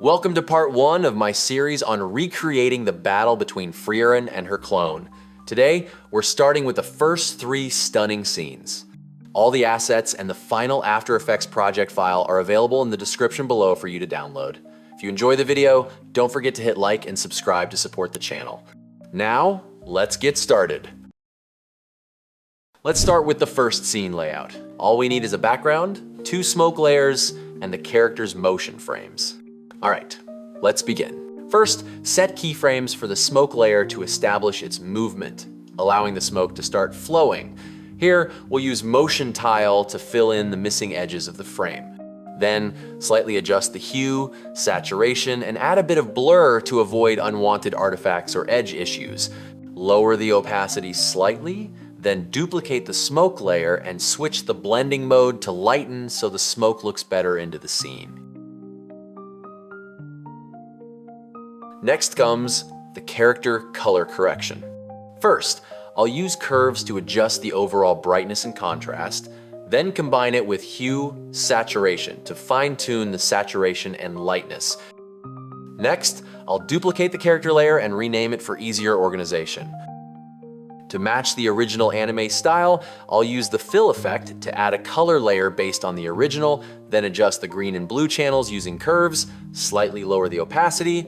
Welcome to part 1 of my series on recreating the battle between Frieren and her clone. Today, we're starting with the first 3 stunning scenes. All the assets and the final After Effects project file are available in the description below for you to download. If you enjoy the video, don't forget to hit like and subscribe to support the channel. Now, let's get started. Let's start with the first scene layout. All we need is a background, 2 smoke layers, and the character's motion frames. All right, let's begin. First, set keyframes for the smoke layer to establish its movement, allowing the smoke to start flowing. Here, we'll use motion tile to fill in the missing edges of the frame. Then, slightly adjust the hue, saturation, and add a bit of blur to avoid unwanted artifacts or edge issues. Lower the opacity slightly, then duplicate the smoke layer and switch the blending mode to lighten so the smoke looks better into the scene. Next comes the character color correction. First, I'll use curves to adjust the overall brightness and contrast, then combine it with hue, saturation to fine-tune the saturation and lightness. Next, I'll duplicate the character layer and rename it for easier organization. To match the original anime style, I'll use the fill effect to add a color layer based on the original, then adjust the green and blue channels using curves, slightly lower the opacity,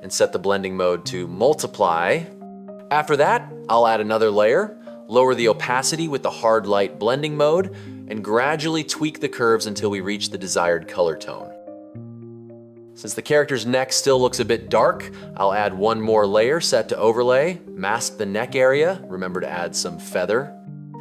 and set the blending mode to multiply. After that, I'll add another layer, lower the opacity with the hard light blending mode, and gradually tweak the curves until we reach the desired color tone. Since the character's neck still looks a bit dark, I'll add one more layer set to overlay, mask the neck area, remember to add some feather,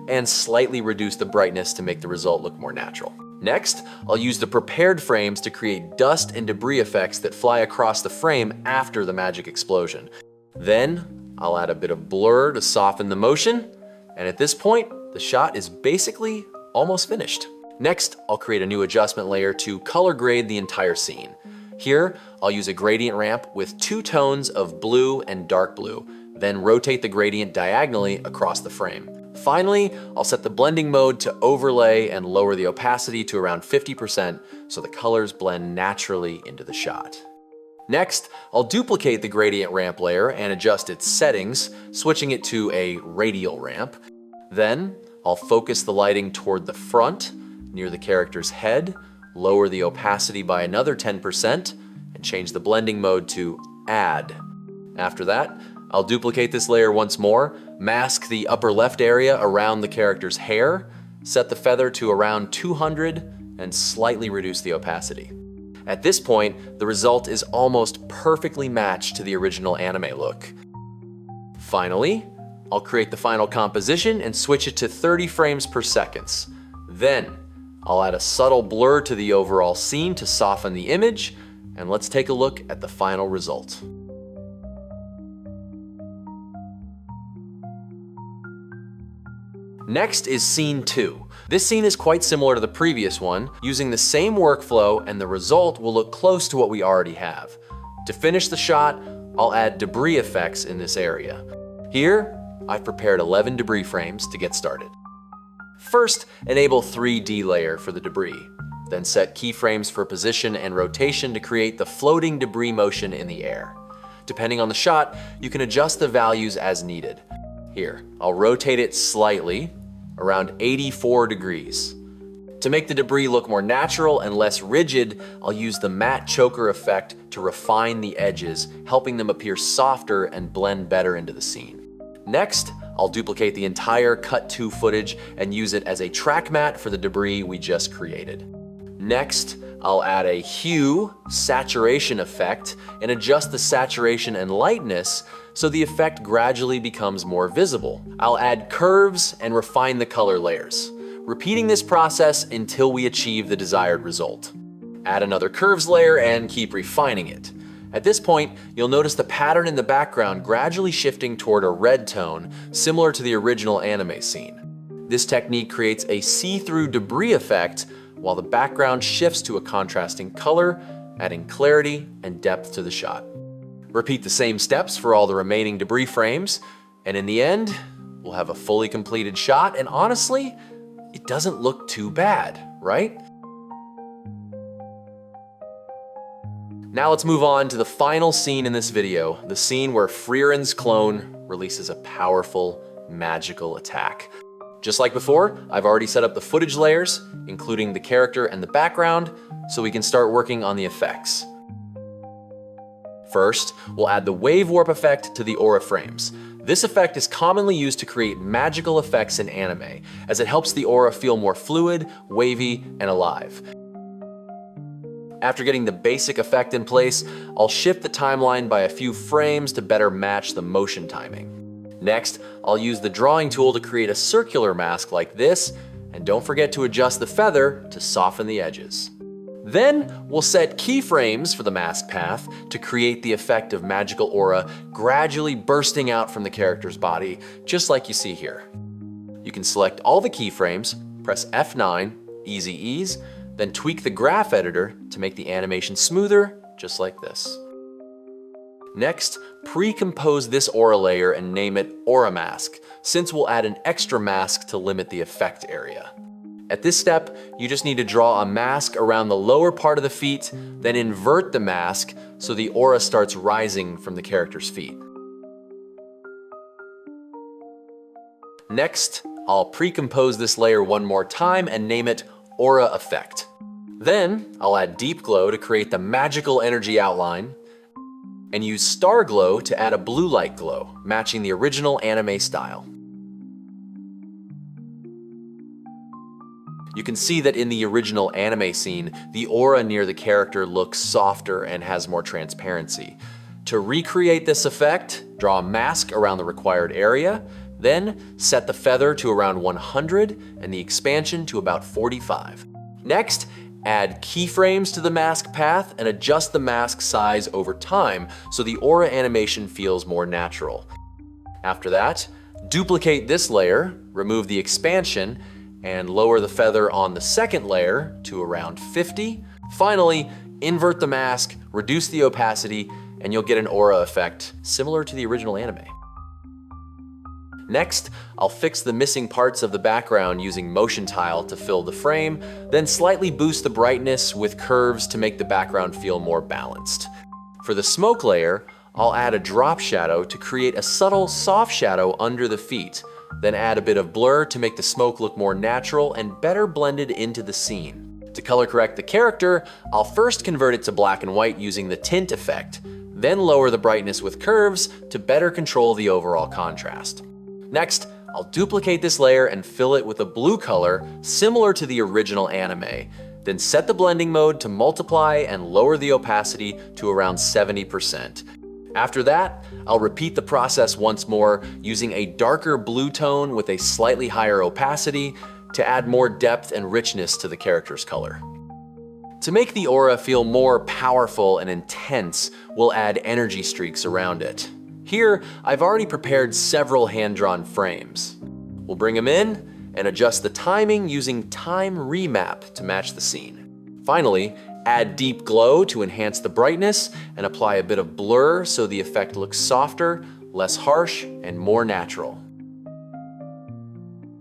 and slightly reduce the brightness to make the result look more natural. Next, I'll use the prepared frames to create dust and debris effects that fly across the frame after the magic explosion. Then, I'll add a bit of blur to soften the motion, and at this point, the shot is basically almost finished. Next, I'll create a new adjustment layer to color grade the entire scene. Here, I'll use a gradient ramp with 2 tones of blue and dark blue, then rotate the gradient diagonally across the frame. Finally, I'll set the blending mode to overlay and lower the opacity to around 50% so the colors blend naturally into the shot. Next, I'll duplicate the gradient ramp layer and adjust its settings, switching it to a radial ramp. Then, I'll focus the lighting toward the front, near the character's head, lower the opacity by another 10%, and change the blending mode to add. After that, I'll duplicate this layer once more, mask the upper left area around the character's hair, set the feather to around 200, and slightly reduce the opacity. At this point, the result is almost perfectly matched to the original anime look. Finally, I'll create the final composition and switch it to 30 frames per second. Then, I'll add a subtle blur to the overall scene to soften the image, and let's take a look at the final result. Next is scene 2. This scene is quite similar to the previous one, using the same workflow, and the result will look close to what we already have. To finish the shot, I'll add debris effects in this area. Here, I've prepared 11 debris frames to get started. First, enable 3D layer for the debris. Then set keyframes for position and rotation to create the floating debris motion in the air. Depending on the shot, you can adjust the values as needed. Here, I'll rotate it slightly, around 84 degrees. To make the debris look more natural and less rigid, I'll use the matte choker effect to refine the edges, helping them appear softer and blend better into the scene. Next, I'll duplicate the entire cut to footage and use it as a track matte for the debris we just created. Next, I'll add a hue saturation effect and adjust the saturation and lightness so the effect gradually becomes more visible. I'll add curves and refine the color layers, repeating this process until we achieve the desired result. Add another curves layer and keep refining it. At this point, you'll notice the pattern in the background gradually shifting toward a red tone, similar to the original anime scene. This technique creates a see-through debris effect while the background shifts to a contrasting color, adding clarity and depth to the shot. Repeat the same steps for all the remaining debris frames, and in the end, we'll have a fully completed shot, and honestly, it doesn't look too bad, right? Now let's move on to the final scene in this video, the scene where Frieren's clone releases a powerful, magical attack. Just like before, I've already set up the footage layers, including the character and the background, so we can start working on the effects. First, we'll add the wave warp effect to the aura frames. This effect is commonly used to create magical effects in anime, as it helps the aura feel more fluid, wavy, and alive. After getting the basic effect in place, I'll shift the timeline by a few frames to better match the motion timing. Next, I'll use the drawing tool to create a circular mask like this, and don't forget to adjust the feather to soften the edges. Then, we'll set keyframes for the mask path to create the effect of magical aura gradually bursting out from the character's body, just like you see here. You can select all the keyframes, press F9, Easy Ease, then tweak the graph editor to make the animation smoother, just like this. Next, pre-compose this aura layer and name it Aura Mask, since we'll add an extra mask to limit the effect area. At this step, you just need to draw a mask around the lower part of the feet, then invert the mask so the aura starts rising from the character's feet. Next, I'll pre-compose this layer one more time and name it Aura Effect. Then, I'll add Deep Glow to create the magical energy outline, and use Star Glow to add a blue light glow, matching the original anime style. You can see that in the original anime scene, the aura near the character looks softer and has more transparency. To recreate this effect, draw a mask around the required area, then set the feather to around 100 and the expansion to about 45. Next, add keyframes to the mask path and adjust the mask size over time so the aura animation feels more natural. After that, duplicate this layer, remove the expansion, and lower the feather on the second layer to around 50. Finally, invert the mask, reduce the opacity, and you'll get an aura effect similar to the original anime. Next, I'll fix the missing parts of the background using motion tile to fill the frame, then slightly boost the brightness with curves to make the background feel more balanced. For the smoke layer, I'll add a drop shadow to create a subtle soft shadow under the feet, then add a bit of blur to make the smoke look more natural and better blended into the scene. To color correct the character, I'll first convert it to black and white using the tint effect, then lower the brightness with curves to better control the overall contrast. Next, I'll duplicate this layer and fill it with a blue color similar to the original anime, then set the blending mode to multiply and lower the opacity to around 70%. After that, I'll repeat the process once more using a darker blue tone with a slightly higher opacity to add more depth and richness to the character's color. To make the aura feel more powerful and intense, we'll add energy streaks around it. Here, I've already prepared several hand-drawn frames. We'll bring them in and adjust the timing using time remap to match the scene. Finally, add deep glow to enhance the brightness and apply a bit of blur so the effect looks softer, less harsh, and more natural.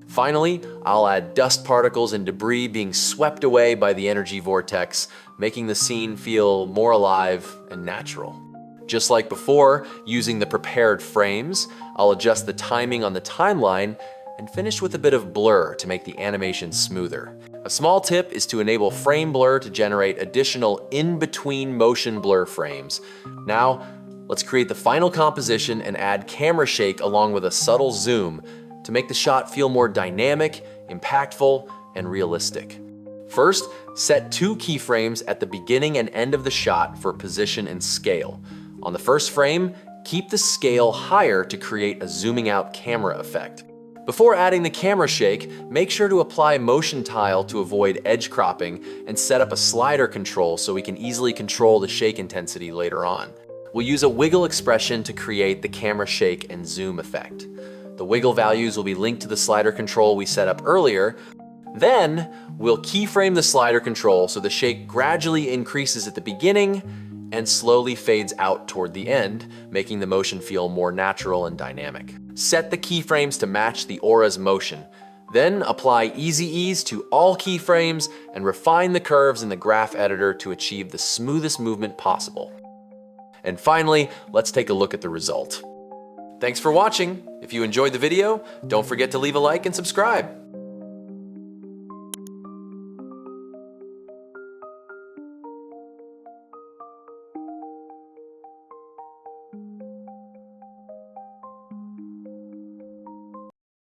Finally, I'll add dust particles and debris being swept away by the energy vortex, making the scene feel more alive and natural. Just like before, using the prepared frames, I'll adjust the timing on the timeline and finish with a bit of blur to make the animation smoother. A small tip is to enable frame blur to generate additional in-between motion blur frames. Now, let's create the final composition and add camera shake along with a subtle zoom to make the shot feel more dynamic, impactful, and realistic. First, set 2 keyframes at the beginning and end of the shot for position and scale. On the first frame, keep the scale higher to create a zooming out camera effect. Before adding the camera shake, make sure to apply motion tile to avoid edge cropping and set up a slider control so we can easily control the shake intensity later on. We'll use a wiggle expression to create the camera shake and zoom effect. The wiggle values will be linked to the slider control we set up earlier. Then, we'll keyframe the slider control so the shake gradually increases at the beginning and slowly fades out toward the end, making the motion feel more natural and dynamic. Set the keyframes to match the aura's motion. Then apply Easy Ease to all keyframes and refine the curves in the graph editor to achieve the smoothest movement possible. And finally, let's take a look at the result. Thanks for watching. If you enjoyed the video, don't forget to leave a like and subscribe.